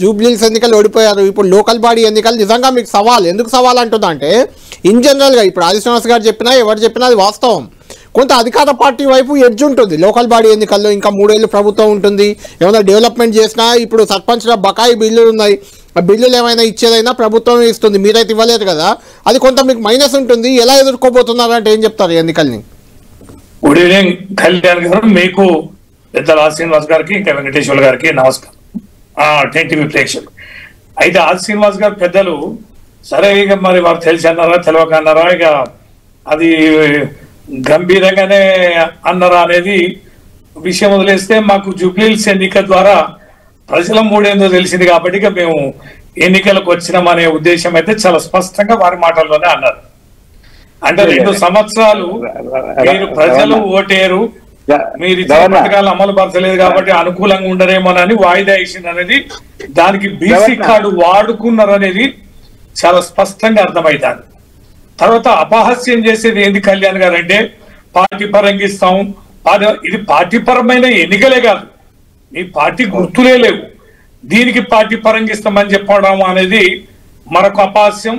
జూబ్లీస్ ఎన్నికలు ఓడిపోయారు. ఇప్పుడు లోకల్ బాడీ ఎన్నికలు నిజంగా మీకు సవాల్. ఎందుకు సవాల్ అంటుందా అంటే ఇన్ జనరల్గా ఇప్పుడు ఆది శ్రీనివాస్ గారు చెప్పినా ఎవరు చెప్పినా అది వాస్తవం. కొంత అధికార పార్టీ వైపు ఎడ్జ్ ఉంటుంది లోకల్ బాడీ ఎన్నికల్లో. ఇంకా 3 ఏళ్ళు ప్రభుత్వం ఉంటుంది. ఏమైనా డెవలప్మెంట్ చేసినా ఇప్పుడు సర్పంచ్ల బకాయి బిల్లులు ఉన్నాయి. ఆ బిల్లులు ఏమైనా ఇచ్చేదైనా ప్రభుత్వం ఇస్తుంది, మీరైతే ఇవ్వలేదు కదా. అది కొంత మీకు మైనస్ ఉంటుంది. ఎలా ఎదుర్కోబోతున్నారంటే ఏం చెప్తారు ఎన్నికల్ని? గుడ్ ఈవినింగ్ కళ్యాణ్ గారు, మీకు పెద్ద ఆది శ్రీనివాస్ గారికి ఇంకా వెంకటేశ్వర గారికి నమస్కారం. టీవీ ప్రేక్షకులు అయితే ఆది శ్రీనివాస్ గారు పెద్దలు సరే ఇక మరి వారు తెలిసి అన్నారా తెలియక అన్నారా, ఇక అది గంభీరంగానే అన్నారా అనేది విషయం వదిలేస్తే, మాకు జూబ్లీహిల్స్ ఎన్నిక ద్వారా ప్రజల మూడేందో తెలిసింది కాబట్టి ఇక మేము ఎన్నికలకు వచ్చినామనే ఉద్దేశం అయితే చాలా స్పష్టంగా వారి మాటల్లోనే అన్నారు. అంటే 2 సంవత్సరాలు మీరు ప్రజలు ఓటేరు, మీరు ఇచ్చిన పథకాలు అమలు పరచలేదు కాబట్టి అనుకూలంగా ఉండరేమోనని వాయిదా వేసింది అనేది, దానికి బీసీ కార్డు వాడుకున్నారనేది చాలా స్పష్టంగా అర్థమవుతారు. తర్వాత అపహాస్యం చేసేది ఏంది కళ్యాణ్ గారు అంటే, పార్టీ పరంగా ఇస్తాం, ఇది పార్టీ పరమైన ఎన్నికలే కాదు, మీ పార్టీ గుర్తులే లేవు, దీనికి పార్టీ పరంగా ఇస్తామని చెప్పడం అనేది మరొక అపహాస్యం.